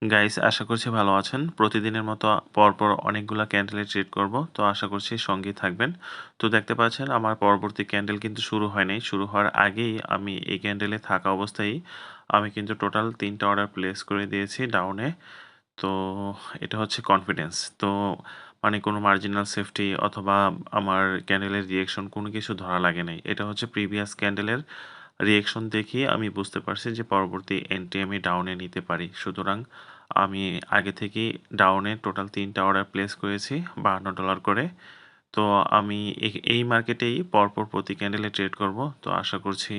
Guys আশা করছি ভালো আছেন। প্রতিদিনের মতো পরপর অনেকগুলা ক্যান্ডেলের ট্রেড করব। তো আশা করছি সঙ্গেই থাকবেন। তো দেখতে পাচ্ছেন আমার পরবর্তী ক্যান্ডেল কিন্তু শুরু হয় নাই। শুরু হওয়ার আগেই আমি এই ক্যান্ডেলে থাকা অবস্থায় আমি কিন্তু টোটাল ৩ টা অর্ডার প্লেস করে দিয়েছি ডাউনে। তো এটা হচ্ছে কনফিডেন্স। তো মানে কোনো মার্জিনাল সেফটি অথবা আমার ক্যান্ডেলের রিঅ্যাকশন কোনো কিছু ধরা লাগে নাই। এটা হচ্ছে প্রিভিয়াস ক্যান্ডেলের রিঅ্যাকশন দেখিয়ে আমি বুঝতে পারছি যে পরবর্তী এন্ট্রি আমি ডাউনে নিতে পারি। সুতরাং আমি আগে থেকেই ডাউনে টোটাল ৩ টা অর্ডার প্লেস করেছি $৫২ করে। তো আমি এই মার্কেটেই পরপর প্রতি ক্যান্ডেলে ট্রেড করব। তো আশা করছি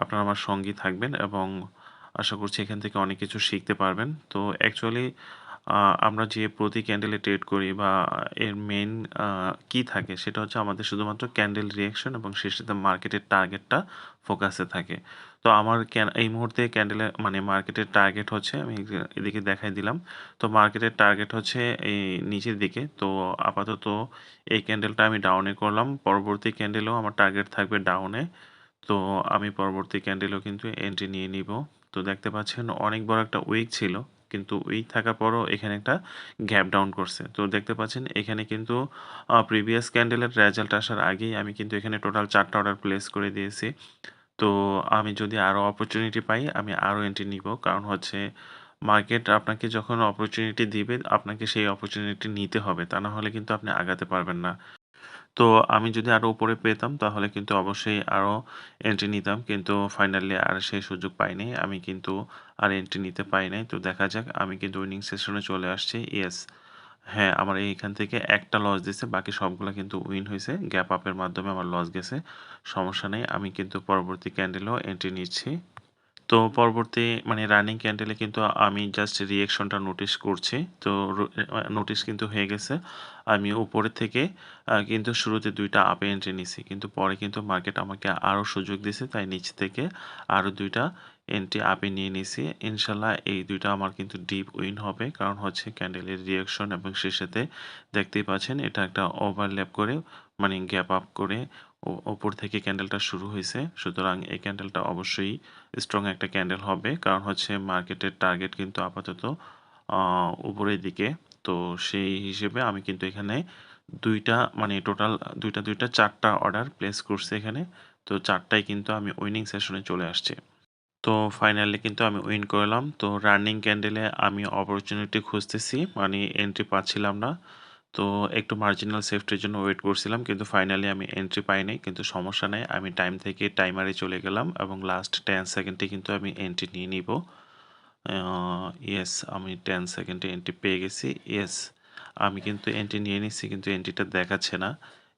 আপনারা আমার সঙ্গী থাকবেন এবং আশা করছি এখান থেকে অনেক কিছু শিখতে পারবেন। তো অ্যাকচুয়ালি আমরা যে প্রতি ক্যান্ডেলে ট্রেড করি বা এর মেইন কি থাকে সেটা হচ্ছে আমাদের শুধুমাত্র ক্যান্ডেল রিঅ্যাকশন এবং সেই সাথে মার্কেটের টার্গেটটা ফোকাসে থাকে। তো আমার এই মুহূর্তে ক্যান্ডেলে মানে মার্কেটের টার্গেট হচ্ছে আমি এদিকে দেখাই দিলাম। তো মার্কেটের টার্গেট হচ্ছে এই নিচের দিকে। তো আপাতত এই ক্যান্ডেলটা আমি ডাউনে করলাম। পরবর্তী ক্যান্ডেলেও আমার টার্গেট থাকবে ডাউনে। তো আমি পরবর্তী ক্যান্ডেলেও কিন্তু এন্ট্রি নিয়ে নিব। তো দেখতে পাচ্ছেন অনেক বড় একটা উইক ছিল। কিন্তু উইক থাকার পরও এখানে একটা গ্যাপ ডাউন করছে। তো দেখতে পাচ্ছেন এখানে কিন্তু প্রিভিয়াস ক্যান্ডেলের রেজাল্ট আসার আগেই আমি কিন্তু এখানে টোটাল ৪ টা অর্ডার প্লেস করে দিয়েছি। তো আমি যদি আরও অপরচুনিটি পাই আমি আরও এন্ট্রি নিব। কারণ হচ্ছে মার্কেট আপনাকে যখন অপরচুনিটি দিবে আপনাকে সেই অপরচুনিটি নিতে হবে। তা না হলে কিন্তু আপনি আগাতে পারবেন না। তো আমি যদি আরো উপরে পেতাম তাহলে কিন্তু অবশ্যই আরো এন্ট্রি নিতাম। কিন্তু ফাইনালি আর সেই সুযোগ পাইনি। আমি কিন্তু আর এন্ট্রি নিতে পারি নাই। তো দেখা যাক আমি কিন্তু উইনিং সেশনে চলে আসছি। ইয়েস! হ্যাঁ, আমার এইখান থেকে একটা লস দিছে। বাকি সবগুলা কিন্তু উইন হইছে। গ্যাপ আপের মাধ্যমে আমার লস গেছে। সমস্যা নেই। আমি কিন্তু পরবর্তী ক্যান্ডেলেও এন্ট্রি নিচ্ছি। তো পরবর্তী মানে রানিং ক্যান্ডেলে কিন্তু আমি জাস্ট রিঅ্যাকশনটা নোটিস করছি। তো নোটিস কিন্তু হয়ে গেছে। আমি উপরের থেকে কিন্তু শুরুতে ২ টা আপে এন্ট্রি নিছি। কিন্তু পরে কিন্তু মার্কেট আমাকে আরও সুযোগ দিছে। তাই নিচ থেকে আরও ২ টা এন্ট্রি আপে নিয়ে নিছি। ইনশাআল্লাহ এই ২ টা আমার কিন্তু ডিপ উইন হবে। কারণ হচ্ছে ক্যান্ডেলের রিঅ্যাকশন এবং সেই সাথে দেখতেই পাচ্ছেন এটা একটা ওভারল্যাপ করে মানে গ্যাপ আপ করে উপর থেকে ক্যান্ডেলটা শুরু হইছে। সুতরাং এই ক্যান্ডেলটা অবশ্যই স্ট্রং একটা ক্যান্ডেল হবে। কারণ হচ্ছে মার্কেটের টার্গেট কিন্তু আপাতত উপরের দিকে। তো সেই হিসেবে আমি কিন্তু এখানে ২ টা মানে টোটাল ২ টা ৪ টা অর্ডার প্লেস করছি এখানে। তো ৪ টাই কিন্তু আমি উইনিং সেশনে চলে আসছি। তো ফাইনালি কিন্তু আমি উইন করলাম। তো রানিং ক্যান্ডেলে আমি অপরচুনিটি খুঁজতেছি। মানে এন্ট্রি পাচ্ছিলাম না। তো একটু মার্জিনাল সেফটির জন্য ওয়েট করছিলাম। কিন্তু ফাইনালি আমি এন্ট্রি পাই নাই। কিন্তু সমস্যা নাই। আমি টাইম থেকে টাইমারে চলে গেলাম এবং লাস্ট 10 সেকেন্ডে কিন্তু আমি এন্ট্রি নিয়ে নিবো। ইয়েস আমি 10 সেকেন্ডে এন্ট্রি পেয়ে গেছি। ইয়েস আমি কিন্তু এন্ট্রি নিয়ে নিচ্ছি কিন্তু এন্ট্রিটা দেখাচ্ছে না।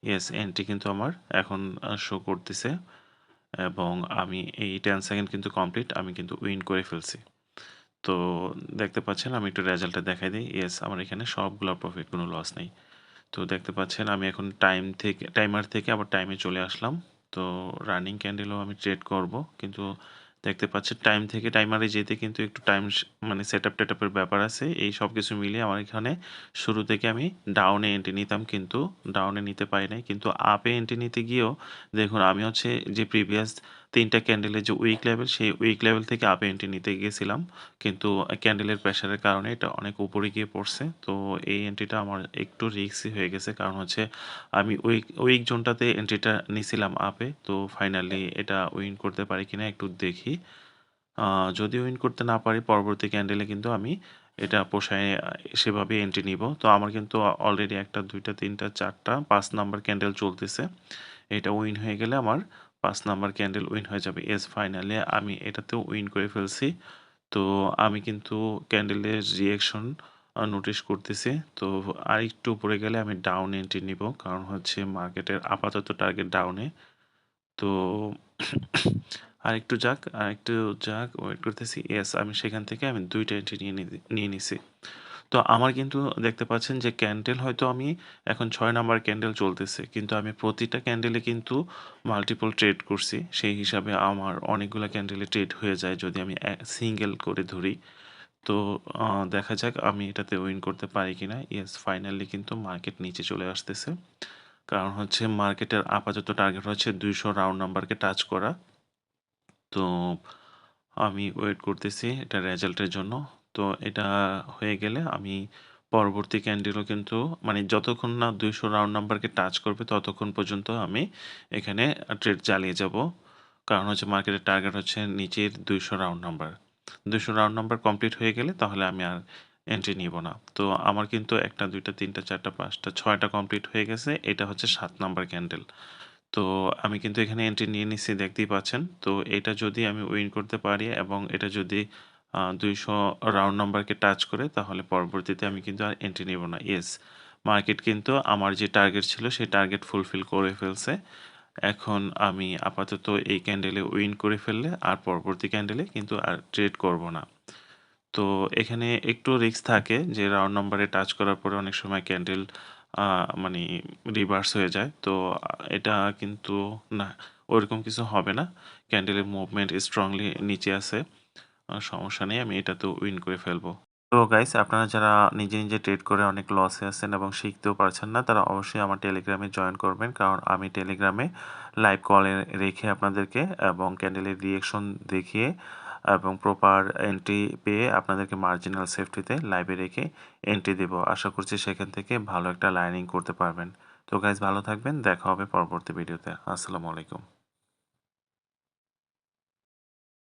ইয়েস এন্ট্রি কিন্তু আমার এখন শো করতেছে এবং আমি এই 10 সেকেন্ড কিন্তু কমপ্লিট। আমি কিন্তু উইন করে ফেলছি। তো দেখতে পাচ্ছেন আমি একটু রেজাল্টটা দেখাই দিই। ইয়েস আমার এখানে সবগুলা প্রফিট, কোনো লস নেই। তো দেখতে পাচ্ছেন আমি এখন টাইমার থেকে আবার টাইমে চলে আসলাম। তো রানিং ক্যান্ডেলও আমি ট্রেড করব। কিন্তু দেখতে পাচ্ছেন টাইম থেকে টাইমারে যেতে কিন্তু একটু টাইম মানে সেটআপ-টেটআপের ব্যাপার আছে। এই সবকিছু মিলিয়ে আমার এখানে শুরু থেকে আমি ডাউনে এন্ট্রি নিতাম কিন্তু ডাউনে নিতে পারি নাই। কিন্তু আপে এন্ট্রি নিতে গিয়েও দেখুন আমি হচ্ছে যে প্রিভিয়াস ৩ টা ক্যান্ডেলের যে উইক লেভেল সেই উইক লেভেল থেকে আপে এন্ট্রি নিতে গিয়েছিলাম। কিন্তু ক্যান্ডেলের প্রেশারের কারণে এটা অনেক উপরে গিয়ে পড়ছে। তো এই এন্ট্রিটা আমার একটু রিস্কি হয়ে গেছে। কারণ হচ্ছে আমি উইক জোনটাতে এন্ট্রিটা নিছিলাম আপে। তো ফাইনালি এটা উইন করতে পারি কিনা একটু দেখি। যদি উইন করতে না পারি পরবর্তী ক্যান্ডেলে কিন্তু আমি এটা পোষায় সেভাবে এন্ট্রি নিব। তো আমার কিন্তু অলরেডি ১ টা ২ টা ৩ টা ৪ টা ৫ নাম্বার ক্যান্ডেল চলতেছে। এটা উইন হয়ে গেলে আমার ৫ নাম্বার ক্যান্ডেল উইন হয়ে যাবে। ইয়েস ফাইনালি আমি এটাতেও উইন করে ফেলছি। তো আমি কিন্তু ক্যান্ডেলের রিঅ্যাকশন নোটিস করতেছি। তো আরেকটু উপরে গেলে আমি ডাউন এন্ট্রি নিব। কারণ হচ্ছে মার্কেটের আপাতত টার্গেট ডাউনে। তো আরেকটু যাক ওয়েট করতেছি। ইয়েস আমি সেখান থেকে আমি ২ টা এন্ট্রি নিয়ে নিছি। তো আমার কিন্তু দেখতে পাচ্ছেন যে ক্যান্ডেল হয়তো আমি এখন ৬ নাম্বার ক্যান্ডেল চলতেছে। কিন্তু আমি প্রতিটা ক্যান্ডেলে কিন্তু মাল্টিপল ট্রেড করছি। সেই হিসাবে আমার অনেকগুলা ক্যান্ডেলে ট্রেড হয়ে যায় যদি আমি সিঙ্গেল করে ধরি। তো দেখা যাক আমি এটাতে উইন করতে পারি কিনা। ইয়েস ফাইনালি কিন্তু মার্কেট নিচে চলে আসতেছে। কারণ হচ্ছে মার্কেটের আপাতত টার্গেট হচ্ছে ২০০ রাউন্ড নাম্বারকে টাচ করা। তো আমি ওয়েট করতেছি এটা রেজাল্টের জন্য। তো এটা হয়ে গেলে আমি পরবর্তী ক্যান্ডেলও কিন্তু মানে যতক্ষণ না 200 রাউন্ড নাম্বারকে টাচ করবে ততক্ষণ পর্যন্ত আমি এখানে ট্রেড চালিয়ে যাব। কারণ হচ্ছে মার্কেটের টার্গেট হচ্ছে নিচের 200 round number. 200 round number complete হয়ে গেলে তাহলে আমি আর এন্ট্রি নিব না। তো আমার কিন্তু 1 টা 2 টা 3 টা 4 টা 5 টা 6 টা কমপ্লিট হয়ে গেছে। এটা হচ্ছে 7 নাম্বার ক্যান্ডেল। তো আমি কিন্তু এখানে এন্ট্রি নিয়ে নিচ্ছি দেখতেই পাচ্ছেন। তো এটা যদি আমি উইন করতে পারি এবং এটা যদি ২০০ রাউন্ড নাম্বারকে টাচ করে তাহলে পরবর্তীতে আমি কিন্তু আর এন্ট্রি নিব না। ইয়েস, মার্কেট কিন্তু আমার যে টার্গেট ছিল সেই টার্গেট ফুলফিল করে ফেলছে। এখন আমি আপাতত এই ক্যান্ডেলে উইন করে ফেললে আর পরবর্তী ক্যান্ডেলে কিন্তু আর ট্রেড করব না। তো এখানে একটু রিস্ক থাকে যে রাউন্ড নাম্বারে টাচ করার পরে অনেক সময় ক্যান্ডেল মানে রিভার্স হয়ে যায়। তো এটা কিন্তু না, ওরকম কিছু হবে না। ক্যান্ডেলের মুভমেন্ট স্ট্রংলি নিচে আছে। সমস্যা নেই, আমি এটাতেও উইন করে ফেলবো। তো গাইস, আপনারা যারা নিজে, নিজে ট্রেড করে অনেক লসে আছেন এবং শিখতেও পারছেন না, তারা অবশ্যই আমার টেলিগ্রামে জয়েন করবেন। কারণ আমি টেলিগ্রামে লাইভ কলে রেখে আপনাদেরকে এবং ক্যান্ডেলের রিঅ্যাকশন দেখিয়ে এবং প্রপার এন্ট্রি পেয়ে আপনাদেরকে মার্জিনাল সেফটিতে লাইভে রেখে এন্ট্রি দেব। আশা করছি সেখান থেকে ভালো একটা লার্নিং করতে পারবেন। তো গাইস, ভালো থাকবেন। দেখা হবে পরবর্তী ভিডিওতে। আসসালামু আলাইকুম।